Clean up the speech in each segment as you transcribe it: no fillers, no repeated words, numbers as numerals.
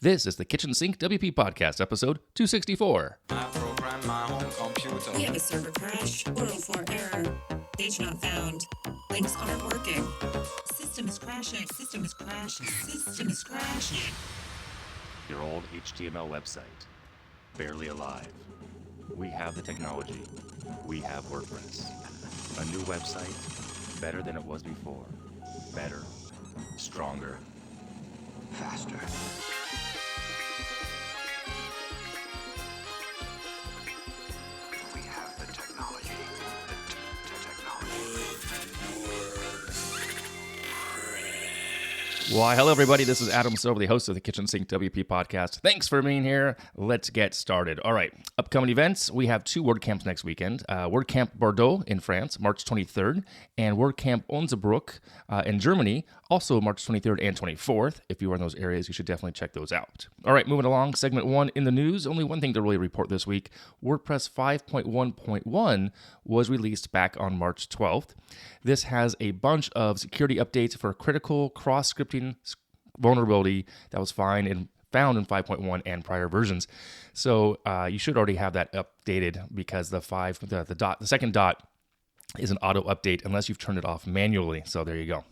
This is the Kitchen Sink WP Podcast, episode 264. I program my home computer. We have a server crash. 404 error. Page not found. Links aren't working. System is crashing. System is crashing. System is crashing. Your old HTML website. Barely alive. We have the technology. We have WordPress. A new website. Better than it was before. Better. Stronger. Faster. We have the technology. Why, hello everybody, this is Adam Silver, the host of the Kitchen Sink WP Podcast. Thanks for being here. Let's get started. All right, upcoming events, we have two WordCamps next weekend. WordCamp Bordeaux in France, March 23rd, and WordCamp Osnabrueck in Germany, also March 23rd and 24th. If you are in those areas, you should definitely check those out. All right, moving along, segment 1 in the news. Only one thing to really report this week. WordPress 5.1.1 was released back on March 12th. This has a bunch of security updates for critical cross-scripting vulnerability that was found in 5.1 and prior versions. So you should already have that updated because the second dot is an auto update unless you've turned it off manually. So there you go.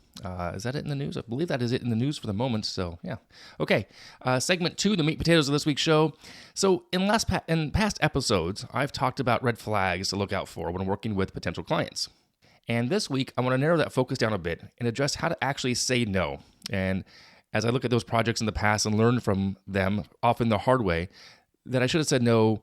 Is that it in the news? I believe that is it in the news for the moment. So yeah. Okay. Segment 2, the meat and potatoes of this week's show. So in past episodes, I've talked about red flags to look out for when working with potential clients. And this week, I want to narrow that focus down a bit and address how to actually say no. And as I look at those projects in the past and learn from them, often the hard way, that I should have said no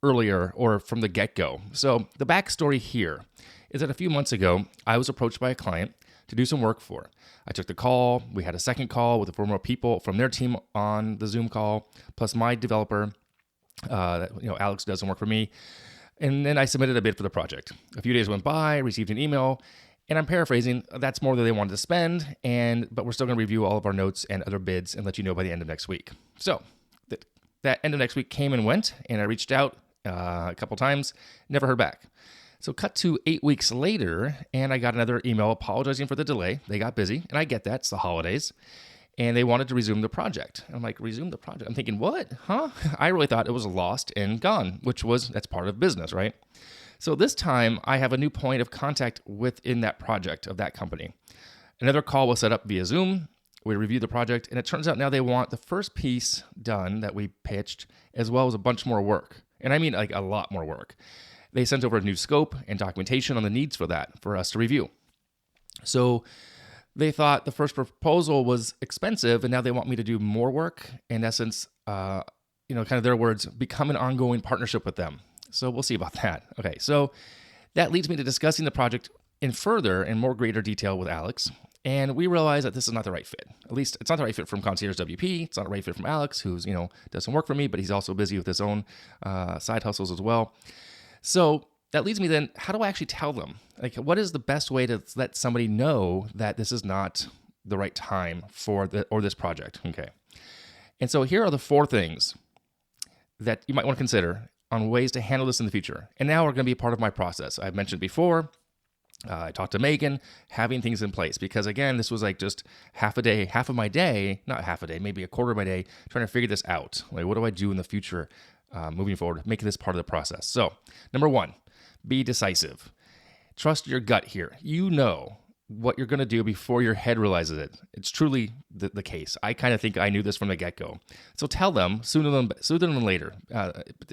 earlier or from the get-go. So the backstory here is that a few months ago, I was approached by a client to do some work for. I took the call. We had a second call with 4 more people from their team on the Zoom call, plus my developer, Alex does some work for me. And then I submitted a bid for the project. A few days went by, received an email, and I'm paraphrasing, that's more than they wanted to spend, but we're still going to review all of our notes and other bids and let you know by the end of next week. So that end of next week came and went, and I reached out a couple times, never heard back. So cut to 8 weeks later, and I got another email apologizing for the delay. They got busy, and I get that, it's the holidays. And they wanted to resume the project. I'm like, resume the project? I'm thinking, what? Huh? I really thought it was lost and gone, that's part of business, right? So this time, I have a new point of contact within that project of that company. Another call was set up via Zoom. We reviewed the project, and it turns out now they want the first piece done that we pitched, as well as a bunch more work. And I mean like a lot more work. They sent over a new scope and documentation on the needs for that for us to review. So they thought the first proposal was expensive, and now they want me to do more work. In essence, kind of their words, become an ongoing partnership with them. So we'll see about that. Okay, so that leads me to discussing the project in more greater detail with Alex. And we realize that this is not the right fit. At least it's not the right fit from Concierge WP. It's not the right fit from Alex, who's, does some work for me, but he's also busy with his own side hustles as well. So that leads me then, how do I actually tell them? Like, what is the best way to let somebody know that this is not the right time for this project? Okay. And so here are the 4 things that you might want to consider on ways to handle this in the future. And now are going to be a part of my process. I've mentioned before, I talked to Megan, having things in place, because again, this was like just half of my day, not half a day, maybe a quarter of my day, trying to figure this out. Like, what do I do in the future moving forward, making this part of the process? So, number 1, be decisive. Trust your gut here. You know what you're going to do before your head realizes it. It's truly the case. I kind of think I knew this from the get-go. So tell them sooner than later.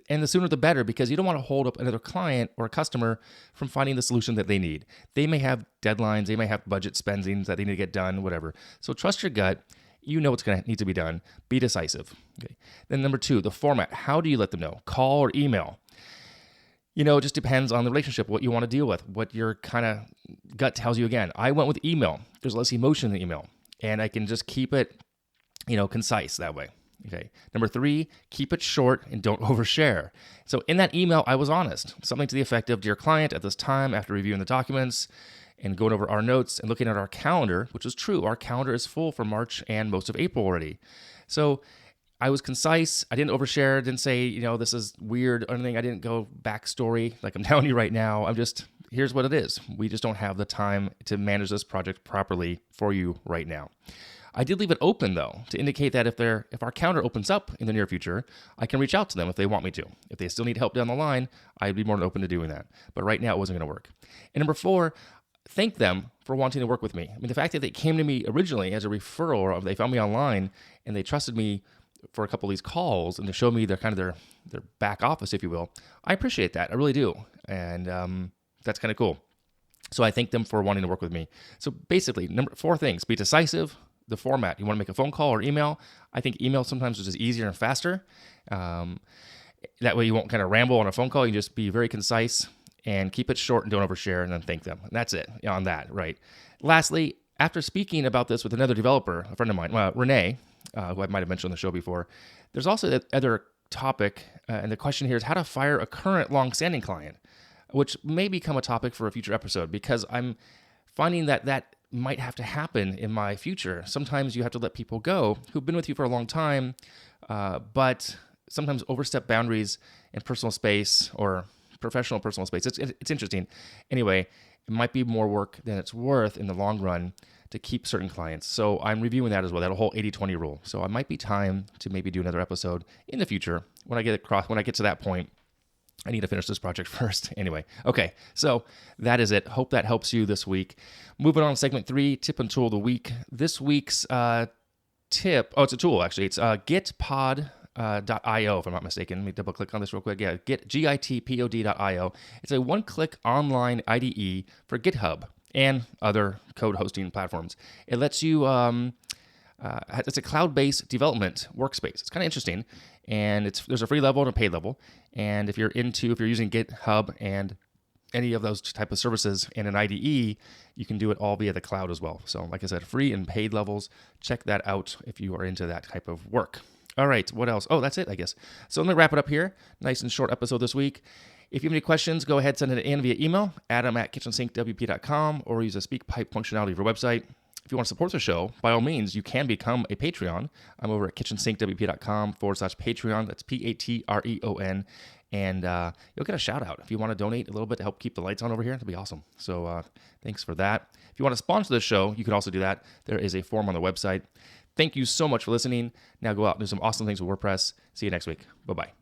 And the sooner the better, because you don't want to hold up another client or a customer from finding the solution that they need. They may have deadlines. They may have budget spendings that they need to get done, whatever. So trust your gut. You know what's going to need to be done. Be decisive. Okay. Then number 2, the format. How do you let them know? Call or email? It just depends on the relationship, what you want to deal with, what your kind of gut tells you. Again, I went with email. There's less emotion in the email, and I can just keep it, concise that way. Okay. Number 3, keep it short and don't overshare. So in that email, I was honest. Something to the effect of, dear client, at this time, after reviewing the documents and going over our notes and looking at our calendar, which is true, our calendar is full for March and most of April already. So I was concise. I didn't overshare. Didn't say, this is weird or anything. I didn't go backstory like I'm telling you right now. Here's what it is. We just don't have the time to manage this project properly for you right now. I did leave it open, though, to indicate that if our calendar opens up in the near future, I can reach out to them if they want me to. If they still need help down the line, I'd be more than open to doing that. But right now, it wasn't going to work. And number 4, thank them for wanting to work with me. I mean, the fact that they came to me originally as a referral, or they found me online and they trusted me for a couple of these calls and to show me their back office, if you will, I appreciate that. I really do. And that's kind of cool. So I thank them for wanting to work with me. So basically, 4 things: be decisive. The format, you want to make a phone call or email. I think email sometimes is just easier and faster. That way you won't kind of ramble on a phone call. You just be very concise and keep it short and don't overshare, and then thank them. And that's it on that, right? Lastly, after speaking about this with another developer, a friend of mine, Renee, who I might have mentioned on the show before, there's also the other topic, and the question here is how to fire a current long-standing client, which may become a topic for a future episode, because I'm finding that might have to happen in my future. Sometimes you have to let people go who've been with you for a long time, but sometimes overstep boundaries in personal space or professional personal space. It's interesting. Anyway, it might be more work than it's worth in the long run to keep certain clients. So I'm reviewing that as well, that whole 80-20 rule. So it might be time to maybe do another episode in the future. When I get to that point, I need to finish this project first. Anyway, okay, so that is it. Hope that helps you this week. Moving on to segment 3, tip and tool of the week. This week's tip, it's a tool actually. It's Gitpod.io, if I'm not mistaken. Let me double click on this real quick. Yeah, Gitpod.io. It's a one-click online IDE for GitHub and other code hosting platforms. It lets you, it's a cloud-based development workspace. It's kind of interesting, and there's a free level and a paid level. And if you're using GitHub and any of those type of services in an IDE, you can do it all via the cloud as well. So like I said, free and paid levels. Check that out if you are into that type of work. All right, what else? Oh, that's it, I guess. So let me wrap it up here. Nice and short episode this week. If you have any questions, go ahead, send it in via email, adam@KitchensinkWP.com, or use the SpeakPipe functionality of your website. If you want to support the show, by all means, you can become a Patreon. I'm over at KitchensinkWP.com/Patreon. That's Patreon. And you'll get a shout out if you want to donate a little bit to help keep the lights on over here. That'd be awesome. So thanks for that. If you want to sponsor the show, you can also do that. There is a form on the website. Thank you so much for listening. Now go out and do some awesome things with WordPress. See you next week. Bye-bye.